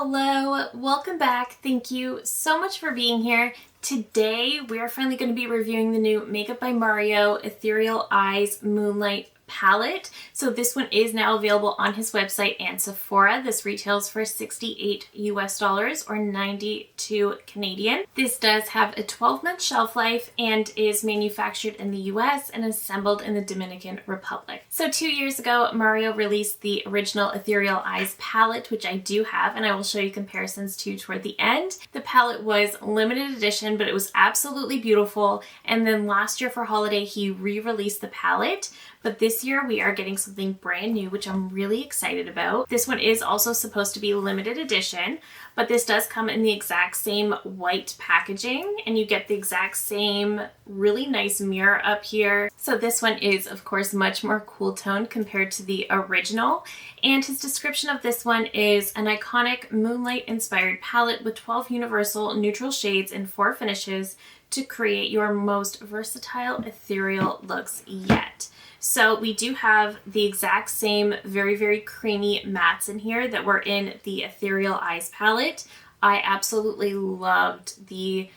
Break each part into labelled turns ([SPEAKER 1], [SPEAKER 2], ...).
[SPEAKER 1] Hello, welcome back. Thank you so much for being here. Today we are finally going to be reviewing the new Makeup by Mario Ethereal Eyes Moonlight palette. So this one is now available on his website and Sephora. This retails for $68 US or 92 Canadian. This does have a 12-month shelf life and is manufactured in the US and assembled in the Dominican Republic. So 2 years ago, Mario released the original Ethereal Eyes palette, which I do have, and I will show you comparisons to toward the end. The palette was limited edition, but it was absolutely beautiful. And then last year for holiday, he re-released the palette. But this year we are getting something brand new, which I'm really excited about. This one is also supposed to be limited edition, but this does come in the exact same white packaging, and you get the exact same really nice mirror up here. So this one is, of course, much more cool toned compared to the original. And his description of this one is an iconic Moonlight-inspired palette with 12 universal neutral shades and 4 finishes to create your most versatile ethereal looks yet. So we do have the exact same very, very creamy mattes in here that were in the Ethereal Eyes palette. I absolutely loved the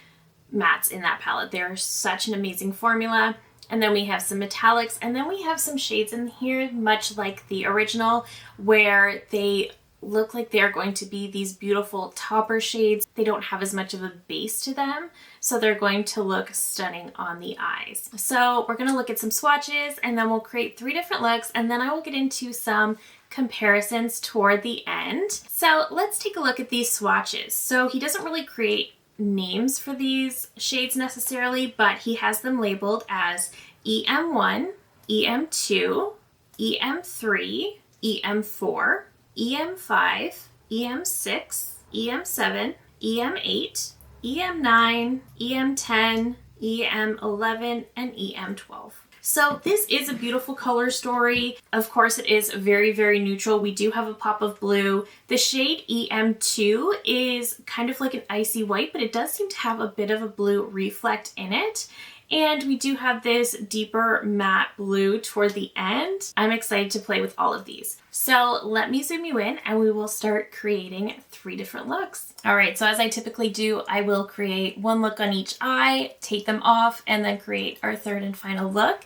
[SPEAKER 1] mattes in that palette. They're such an amazing formula. And then we have some metallics, and then we have some shades in here, much like the original, where they look like they're going to be these beautiful topper shades. They don't have as much of a base to them, so they're going to look stunning on the eyes. So we're going to look at some swatches, and then we'll create 3 different looks, and then I will get into some comparisons toward the end. So let's take a look at these swatches. So he doesn't really create names for these shades necessarily, but he has them labeled as EM1, EM2, EM3, EM4, EM5, EM6, EM7, EM8, EM9, EM10, EM11, and EM12. So this is a beautiful color story. Of course, it is very, very neutral. We do have a pop of blue. The shade EM2 is kind of like an icy white, but it does seem to have a bit of a blue reflect in it. And we do have this deeper matte blue toward the end. I'm excited to play with all of these. So let me zoom you in and we will start creating 3 different looks. All right, so as I typically do, I will create 1 look on each eye, take them off, and then create our 3rd and final look.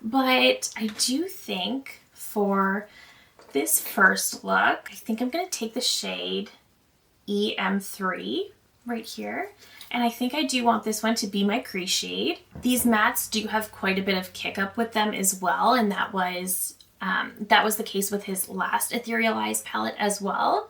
[SPEAKER 1] But I do think for this first look, I think I'm gonna take the shade EM3 right here. And I think I do want this one to be my crease shade. These mattes do have quite a bit of kick up with them as well, and that was the case with his last Ethereal Eyes palette as well.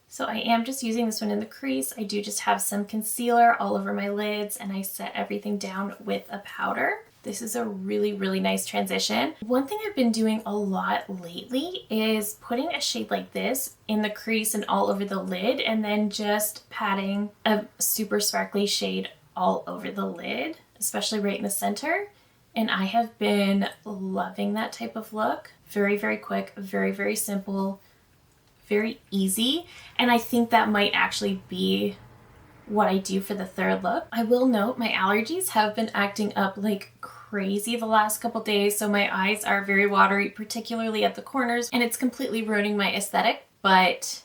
[SPEAKER 1] So I am just using this one in the crease. I do just have some concealer all over my lids, and I set everything down with a powder. This is a really, really nice transition. One thing I've been doing a lot lately is putting a shade like this in the crease and all over the lid, and then just patting a super sparkly shade all over the lid, especially right in the center. And I have been loving that type of look. Very, very quick, very, very simple, very easy. And I think that might actually be what I do for the 3rd look. I will note my allergies have been acting up like crazy the last couple days, so my eyes are very watery, particularly at the corners, and it's completely ruining my aesthetic, but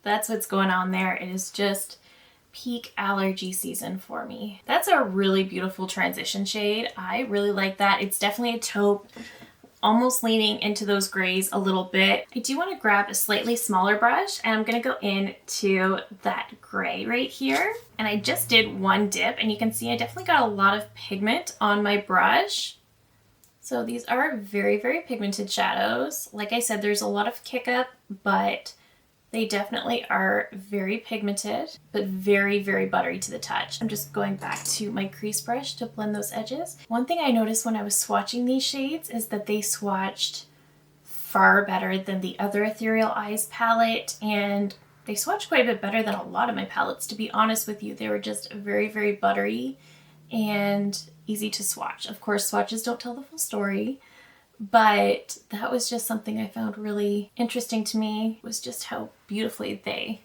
[SPEAKER 1] that's what's going on there. It is just peak allergy season for me. That's a really beautiful transition shade. I really like that. It's definitely a taupe, almost leaning into those grays a little bit. I do want to grab a slightly smaller brush, and I'm going to go into that gray right here. And I just did 1 dip, and you can see I definitely got a lot of pigment on my brush. So these are very, very pigmented shadows. Like I said, there's a lot of kick up, but they definitely are very pigmented, but very, very buttery to the touch. I'm just going back to my crease brush to blend those edges. One thing I noticed when I was swatching these shades is that they swatched far better than the other Ethereal Eyes palette, and they swatched quite a bit better than a lot of my palettes, to be honest with you. They were just very, very buttery and easy to swatch. Of course, swatches don't tell the full story, but that was just something I found really interesting to me, was just how beautifully they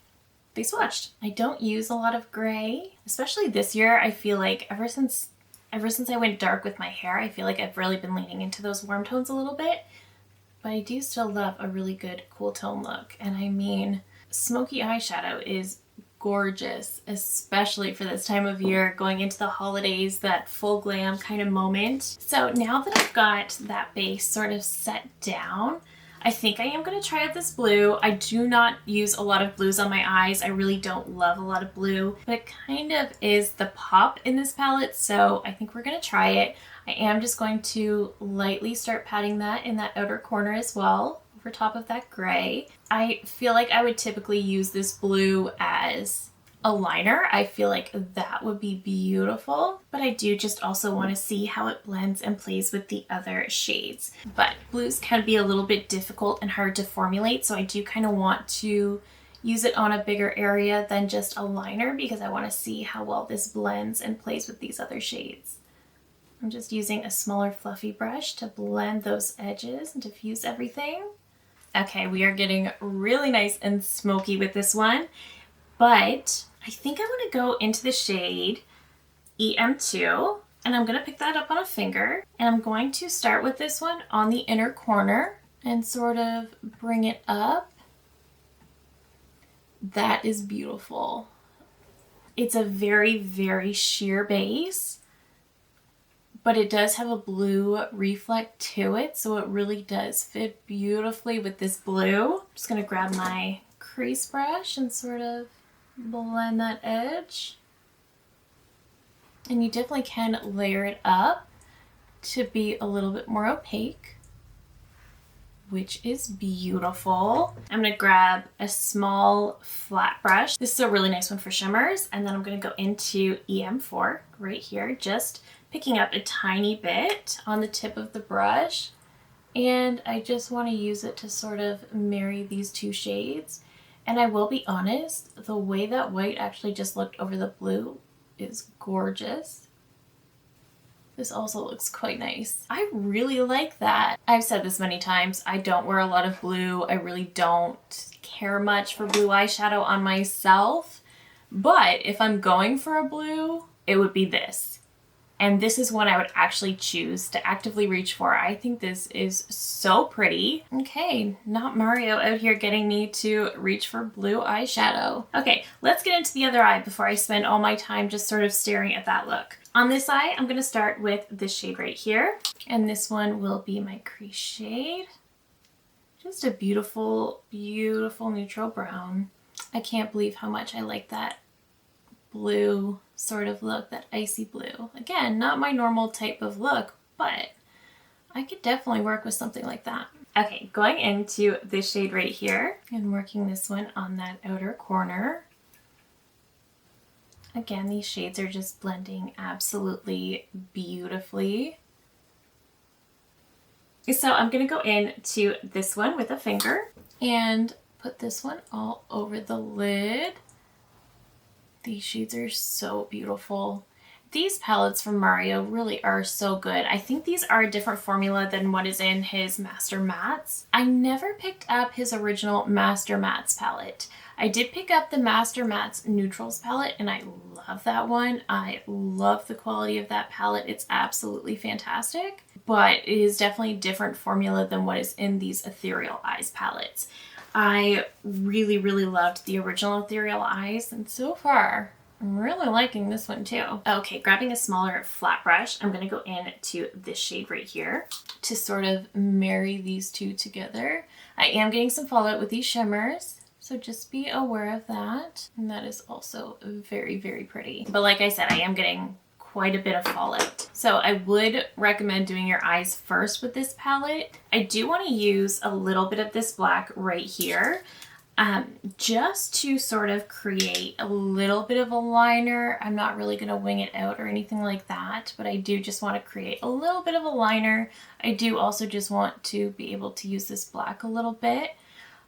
[SPEAKER 1] swatched. I don't use a lot of gray, especially this year. I feel like ever since I went dark with my hair, I feel like I've really been leaning into those warm tones a little bit, but I do still love a really good cool tone look. And I mean, smoky eyeshadow is gorgeous, especially for this time of year, going into the holidays, that full glam kind of moment. So now that I've got that base sort of set down, I think I am going to try out this blue. I do not use a lot of blues on my eyes. I really don't love a lot of blue, but it kind of is the pop in this palette, so I think we're going to try it. I am just going to lightly start patting that in that outer corner as well, over top of that gray. I feel like I would typically use this blue as a liner. I feel like that would be beautiful, but I do just also want to see how it blends and plays with the other shades. But blues can be a little bit difficult and hard to formulate, so I do kind of want to use it on a bigger area than just a liner because I want to see how well this blends and plays with these other shades. I'm just using a smaller fluffy brush to blend those edges and diffuse everything. Okay, we are getting really nice and smoky with this one, but I think I want to go into the shade EM2, and I'm going to pick that up on a finger, and I'm going to start with this one on the inner corner and sort of bring it up. That is beautiful. It's a very, very sheer base, but it does have a blue reflect to it, so it really does fit beautifully with this blue. I'm just going to grab my crease brush and sort of blend that edge. And you definitely can layer it up to be a little bit more opaque, which is beautiful. I'm going to grab a small flat brush. This is a really nice one for shimmers. And then I'm going to go into EM4 right here, just picking up a tiny bit on the tip of the brush. And I just want to use it to sort of marry these two shades. And I will be honest, the way that white actually just looked over the blue is gorgeous. This also looks quite nice. I really like that. I've said this many times, I don't wear a lot of blue. I really don't care much for blue eyeshadow on myself. But if I'm going for a blue, it would be this. And this is one I would actually choose to actively reach for. I think this is so pretty. Okay, not Mario out here getting me to reach for blue eyeshadow. Okay, let's get into the other eye before I spend all my time just sort of staring at that look. On this eye, I'm gonna start with this shade right here. And this one will be my crease shade. Just a beautiful, beautiful neutral brown. I can't believe how much I like that blue sort of look, that icy blue. Again, not my normal type of look, but I could definitely work with something like that. Okay, going into this shade right here and working this one on that outer corner. Again, these shades are just blending absolutely beautifully. So I'm gonna go into this one with a finger and put this one all over the lid. These shades are so beautiful. These palettes from Mario really are so good. I think these are a different formula than what is in his Master Mattes. I never picked up his original Master Mattes palette. I did pick up the Master Mattes Neutrals palette, and I love that one. I love the quality of that palette. It's absolutely fantastic, but it is definitely a different formula than what is in these Ethereal Eyes palettes. I really, really loved the original Ethereal Eyes, and so far, I'm really liking this one too. Okay, grabbing a smaller flat brush, I'm gonna go into this shade right here to sort of marry these two together. I am getting some fallout with these shimmers, so just be aware of that. And that is also very, very pretty. But like I said, I am getting quite a bit of fallout. So I would recommend doing your eyes first with this palette. I do want to use a little bit of this black right here just to sort of create a little bit of a liner. I'm not really going to wing it out or anything like that, but I do just want to create a little bit of a liner. I do also just want to be able to use this black a little bit.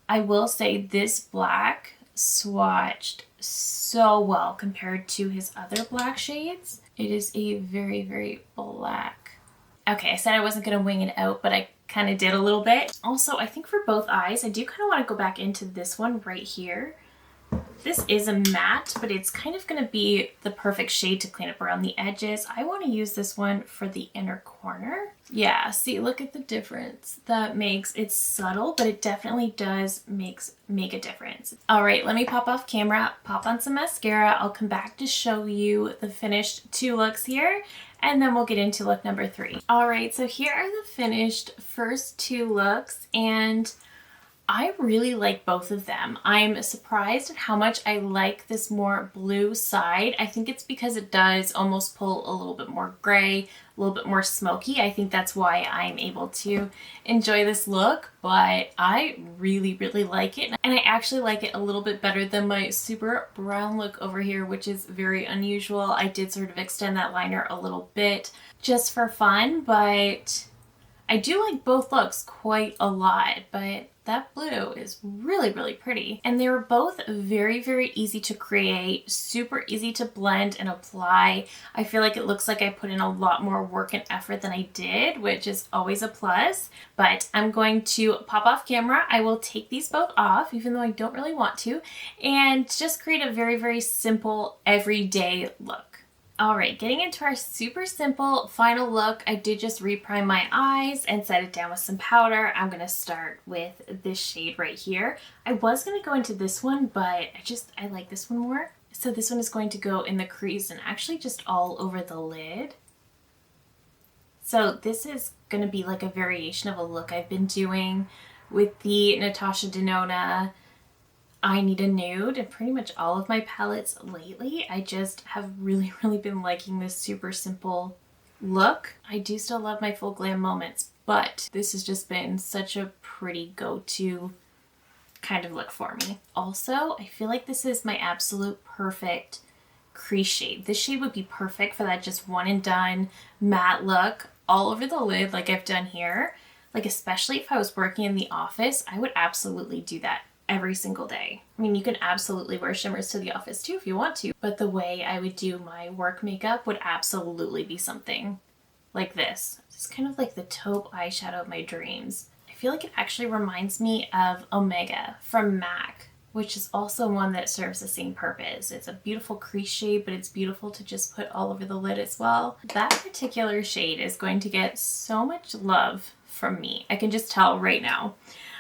[SPEAKER 1] I will say this black swatched so well compared to his other black shades. It is a very, very black. Okay, I said I wasn't going to wing it out, but I kind of did a little bit. Also, I think for both eyes, I do kind of want to go back into this one right here This is a matte, but it's kind of going to be the perfect shade to clean up around the edges. I want to use this one for the inner corner. Yeah, see, look at the difference that makes. It's subtle, but it definitely does make a difference. All right, let me pop off camera, pop on some mascara. I'll come back to show you the finished 2 looks here, and then we'll get into look number 3. All right, so here are the finished first 2 looks, and I really like both of them. I'm surprised at how much I like this more blue side. I think it's because it does almost pull a little bit more gray, a little bit more smoky. I think that's why I'm able to enjoy this look, but I really, really like it. And I actually like it a little bit better than my super brown look over here, which is very unusual. I did sort of extend that liner a little bit just for fun, but I do like both looks quite a lot, but that blue is really, really pretty. And they were both very, very easy to create, super easy to blend and apply. I feel like it looks like I put in a lot more work and effort than I did, which is always a plus. But I'm going to pop off camera. I will take these both off, even though I don't really want to, and just create a very, very simple everyday look. All right, getting into our super simple final look, I did just reprime my eyes and set it down with some powder. I'm gonna start with this shade right here. I was gonna go into this one, but I like this one more. So this one is going to go in the crease and actually just all over the lid. So this is gonna be like a variation of a look I've been doing with the Natasha Denona I Need a Nude and pretty much all of my palettes lately. I just have really, really been liking this super simple look. I do still love my full glam moments, but this has just been such a pretty go-to kind of look for me. Also, I feel like this is my absolute perfect crease shade. This shade would be perfect for that just one and done matte look all over the lid like I've done here. Like especially if I was working in the office, I would absolutely do that every single day. I mean, you can absolutely wear shimmers to the office too if you want to, but the way I would do my work makeup would absolutely be something like this. It's kind of like the taupe eyeshadow of my dreams. I feel like it actually reminds me of Omega from MAC, which is also one that serves the same purpose. It's a beautiful crease shade, but it's beautiful to just put all over the lid as well. That particular shade is going to get so much love from me. I can just tell right now.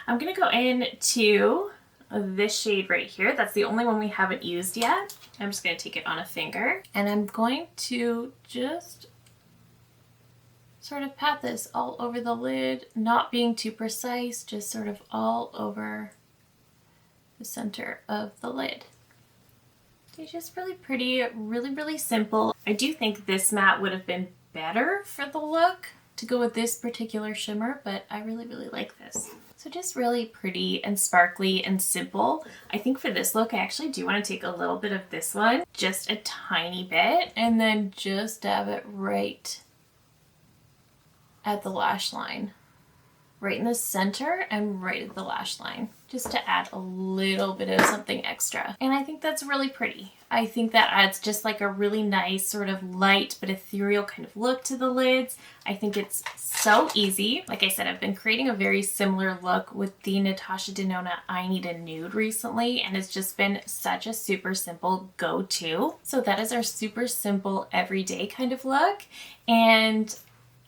[SPEAKER 1] I'm gonna go into this shade right here. That's the only one we haven't used yet. I'm just gonna take it on a finger and I'm going to just sort of pat this all over the lid, not being too precise, just sort of all over the center of the lid. It's just really pretty, really, really simple. I do think this matte would have been better for the look to go with this particular shimmer, but I really, really like this. So just really pretty and sparkly and simple. I think for this look, I actually do want to take a little bit of this one, just a tiny bit, and then just dab it right at the lash line. Right in the center and right at the lash line, just to add a little bit of something extra. And I think that's really pretty. I think that adds just like a really nice sort of light but ethereal kind of look to the lids. I think it's so easy. Like I said, I've been creating a very similar look with the Natasha Denona I Need a Nude recently, and it's just been such a super simple go-to. So that is our super simple everyday kind of look. And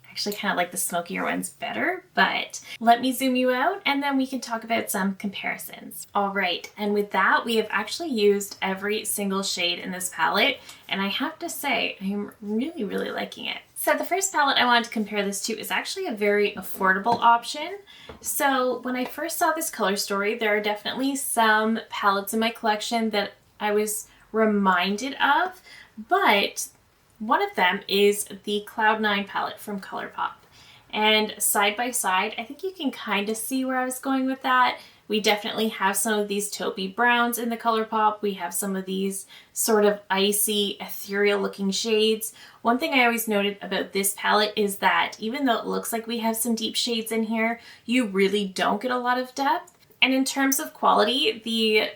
[SPEAKER 1] actually kind of like the smokier ones better, but let me zoom you out and then we can talk about some comparisons. All right, and with that, we have actually used every single shade in this palette, and I have to say, I'm really, really liking it. So the first palette I wanted to compare this to is actually a very affordable option. So when I first saw this color story, there are definitely some palettes in my collection that I was reminded of, but one of them is the Cloud 9 palette from ColourPop. And side by side, I think you can kind of see where I was going with that. We definitely have some of these taupey browns in the ColourPop. We have some of these sort of icy, ethereal looking shades. One thing I always noted about this palette is that even though it looks like we have some deep shades in here, you really don't get a lot of depth. And in terms of quality, the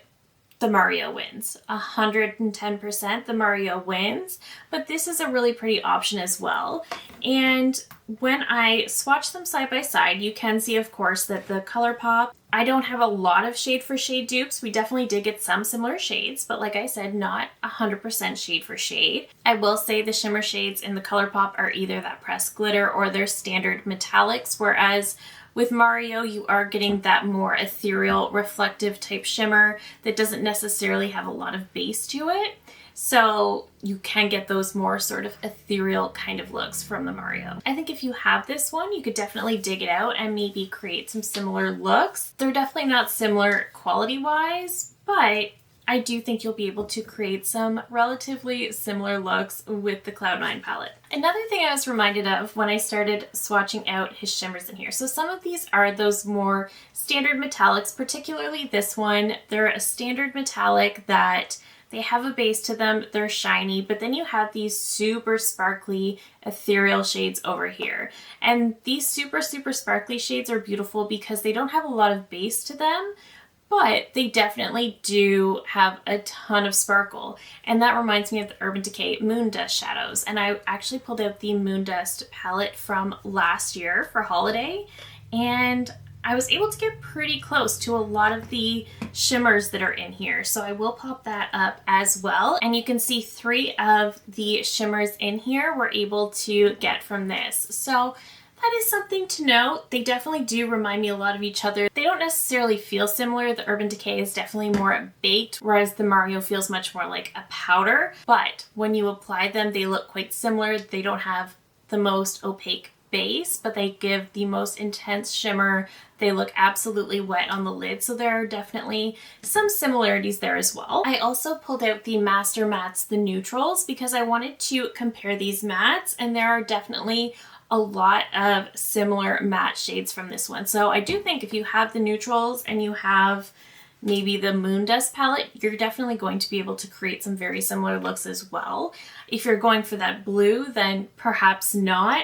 [SPEAKER 1] Mario wins. 110% the Mario wins, but this is a really pretty option as well. And when I swatch them side by side, you can see, of course, that the ColourPop I don't have a lot of shade for shade dupes. We definitely did get some similar shades, but like I said, not 100% shade for shade. I will say the shimmer shades in the ColourPop are either that pressed glitter or their standard metallics, whereas with Mario, you are getting that more ethereal, reflective type shimmer that doesn't necessarily have a lot of base to it. So you can get those more sort of ethereal kind of looks from the Mario. I think if you have this one, you could definitely dig it out and maybe create some similar looks. They're definitely not similar quality-wise, but I do think you'll be able to create some relatively similar looks with the Cloud9 palette. Another thing I was reminded of when I started swatching out his shimmers in here. So some of these are those more standard metallics, particularly this one. They're a standard metallic that they have a base to them, they're shiny, but then you have these super sparkly ethereal shades over here. And these super sparkly shades are beautiful because they don't have a lot of base to them, but they definitely do have a ton of sparkle. And that reminds me of the Urban Decay Moon Dust shadows. And I actually pulled out the Moon Dust palette from last year for holiday, and I was able to get pretty close to a lot of the shimmers that are in here. So I will pop that up as well. And you can see 3 of the shimmers in here we're able to get from this. So that is something to note. They definitely do remind me a lot of each other. They don't necessarily feel similar. The Urban Decay is definitely more baked, whereas the Mario feels much more like a powder. But when you apply them, they look quite similar. They don't have the most opaque base, but they give the most intense shimmer. They look absolutely wet on the lid, so there are definitely some similarities there as well. I also pulled out the Master Mattes, the neutrals, because I wanted to compare these mattes, and there are definitely a lot of similar matte shades from this one. So I do think if you have the neutrals and you have maybe the Moon Dust palette, you're definitely going to be able to create some very similar looks as well. If you're going for that blue, then perhaps not.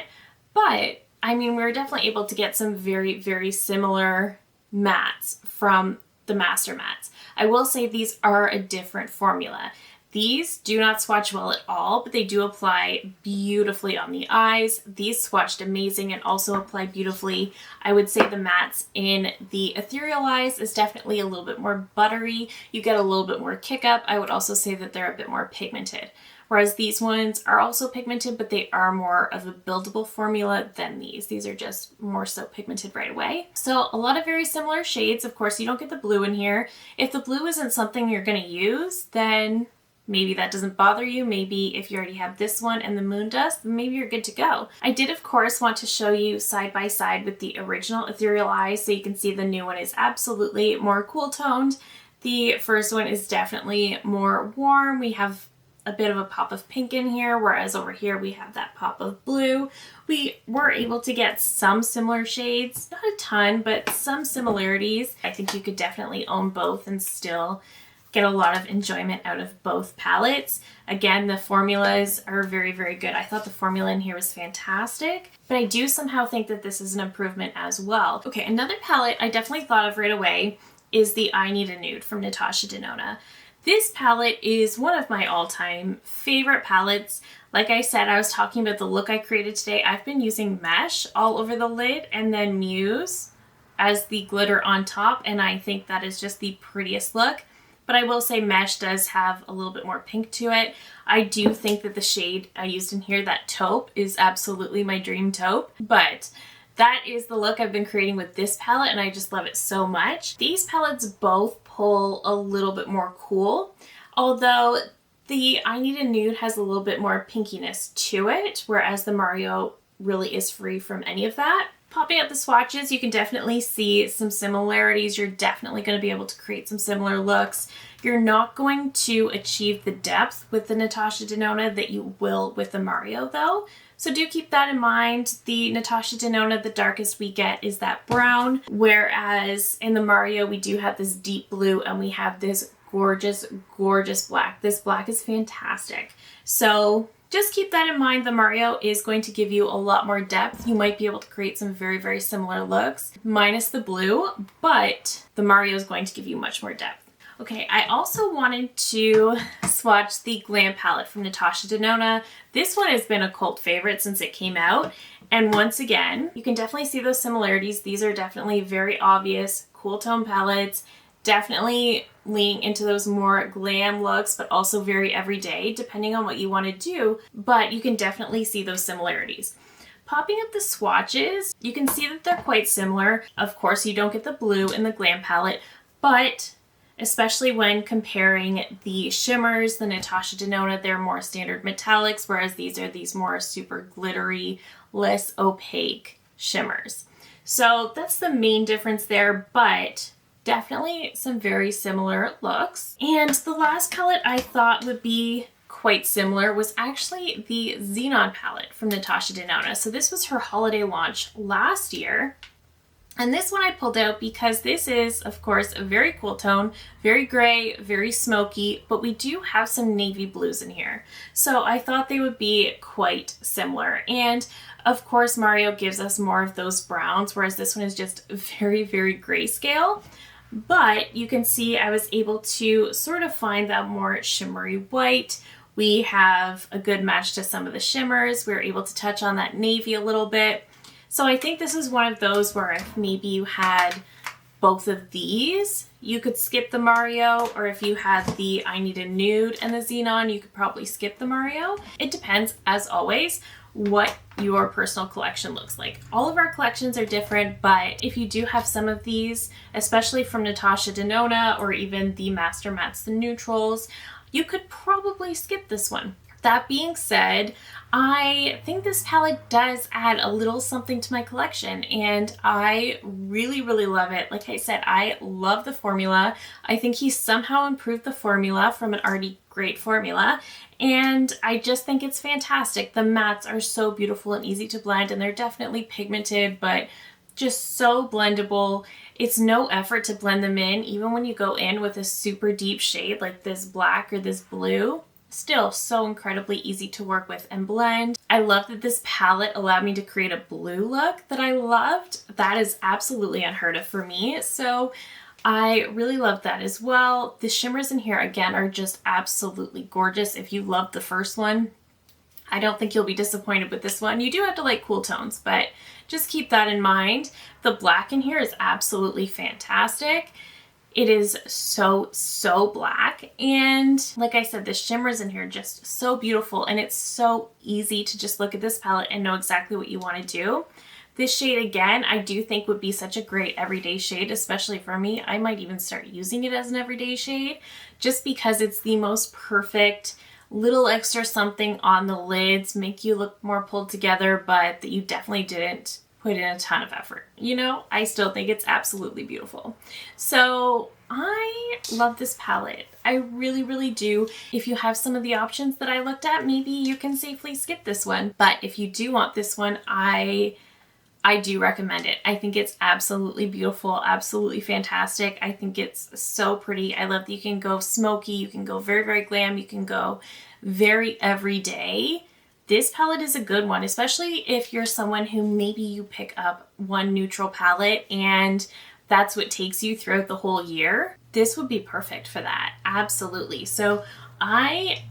[SPEAKER 1] But, I mean, we were definitely able to get some very similar mattes from the Master Mattes. I will say these are a different formula. These do not swatch well at all, but they do apply beautifully on the eyes. These swatched amazing and also apply beautifully. I would say the mattes in the Ethereal Eyes is definitely a little bit more buttery. You get a little bit more kick up. I would also say that they're a bit more pigmented. Whereas these ones are also pigmented, but they are more of a buildable formula than these. These are just more so pigmented right away. So a lot of very similar shades. Of course, you don't get the blue in here. If the blue isn't something you're going to use, then maybe that doesn't bother you. Maybe if you already have this one and the Moon Dust, then maybe you're good to go. I did, of course, want to show you side by side with the original Ethereal Eyes, so you can see the new one is absolutely more cool toned. The first one is definitely more warm. We have a bit of a pop of pink in here, whereas over here we have that pop of blue. We were able to get some similar shades, not a ton, but some similarities. I think you could definitely own both and still get a lot of enjoyment out of both palettes. Again, the formulas are very good. I thought the formula in here was fantastic, but I do somehow think that this is an improvement as well. Okay, another palette I definitely thought of right away is the I Need a Nude from Natasha Denona. This palette is one of my all-time favorite palettes. Like I said, I was talking about the look I created today. I've been using Mesh all over the lid and then Muse as the glitter on top, and I think that is just the prettiest look. But I will say Mesh does have a little bit more pink to it. I do think that the shade I used in here, that taupe, is absolutely my dream taupe. But that is the look I've been creating with this palette, and I just love it so much. These palettes both pull a little bit more cool, although the I Need a Nude has a little bit more pinkiness to it, whereas the Mario really is free from any of that. Popping out the swatches, you can definitely see some similarities. You're definitely going to be able to create some similar looks. You're not going to achieve the depth with the Natasha Denona that you will with the Mario though. So do keep that in mind. The Natasha Denona, the darkest we get is that brown, whereas in the Mario we do have this deep blue and we have this gorgeous black. This black is fantastic. So just keep that in mind. The Mario is going to give you a lot more depth. You might be able to create some very similar looks, minus the blue, but the Mario is going to give you much more depth. Okay, I also wanted to swatch the Glam palette from Natasha Denona. This one has been a cult favorite since it came out. And once again, you can definitely see those similarities. These are definitely very obvious, cool tone palettes, definitely leaning into those more glam looks, but also very everyday, depending on what you want to do, but you can definitely see those similarities. Popping up the swatches, you can see that they're quite similar. Of course, you don't get the blue in the glam palette, but especially when comparing the shimmers, the Natasha Denona, they're more standard metallics, whereas these are these more super glittery, less opaque shimmers. So that's the main difference there, but definitely some very similar looks. And the last palette I thought would be quite similar was actually the Xenon palette from Natasha Denona. So this was her holiday launch last year. And this one I pulled out because this is, of course, a very cool tone, very gray, very smoky, but we do have some navy blues in here. So I thought they would be quite similar. And of course, Mario gives us more of those browns, whereas this one is just very, very grayscale. But you can see I was able to sort of find that more shimmery white. We have a good match to some of the shimmers. We were able to touch on that navy a little bit. So I think this is one of those where if maybe you had both of these, you could skip the Mario, or if you had the I Need a Nude and the Xenon, you could probably skip the Mario. It depends, as always, what your personal collection looks like. All of our collections are different, but if you do have some of these, especially from Natasha Denona or even the Master Mattes, the neutrals, you could probably skip this one. That being said, I think this palette does add a little something to my collection, and I really, really love it. Like I said, I love the formula. I think he somehow improved the formula from an already great formula, and I just think it's fantastic. The mattes are so beautiful and easy to blend, and they're definitely pigmented, but just so blendable. It's no effort to blend them in, even when you go in with a super deep shade like this black or this blue. Still so incredibly easy to work with and blend. I love that this palette allowed me to create a blue look that I loved. That is absolutely unheard of for me, so I really love that as well. The shimmers in here, again, are just absolutely gorgeous. If you loved the first one, I don't think you'll be disappointed with this one. You do have to like cool tones, but just keep that in mind. The black in here is absolutely fantastic. It is so, so black. And like I said, the shimmers in here are just so beautiful, and it's so easy to just look at this palette and know exactly what you want to do. This shade, again, I do think would be such a great everyday shade, especially for me. I might even start using it as an everyday shade just because it's the most perfect little extra something on the lids, make you look more pulled together, but that you definitely didn't put in a ton of effort. You know, I still think it's absolutely beautiful. So I love this palette. I really, really do. If you have some of the options that I looked at, maybe you can safely skip this one. But if you do want this one, I do recommend it. I think it's absolutely beautiful, absolutely fantastic. I think it's so pretty. I love that you can go smoky, you can go very, very glam, you can go very everyday. This palette is a good one, especially if you're someone who maybe you pick up one neutral palette and that's what takes you throughout the whole year. This would be perfect for that, absolutely. So I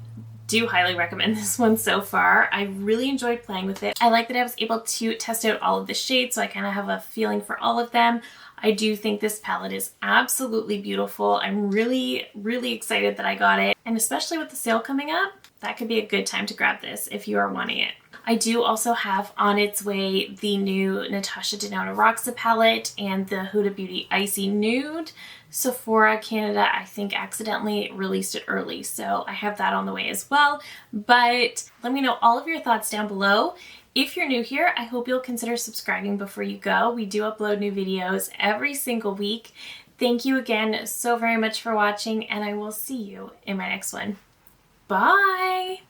[SPEAKER 1] do highly recommend this one so far. I really enjoyed playing with it. I like that I was able to test out all of the shades, so I kind of have a feeling for all of them. I do think this palette is absolutely beautiful. I'm really, really excited that I got it. And especially with the sale coming up, that could be a good time to grab this if you are wanting it. I do also have on its way the new Natasha Denona Roxa palette and the Huda Beauty Icy Nude. Sephora Canada, I think, accidentally released it early, so I have that on the way as well. But let me know all of your thoughts down below. If you're new here, I hope you'll consider subscribing before you go. We do upload new videos every single week. Thank you again so very much for watching, and I will see you in my next one. Bye!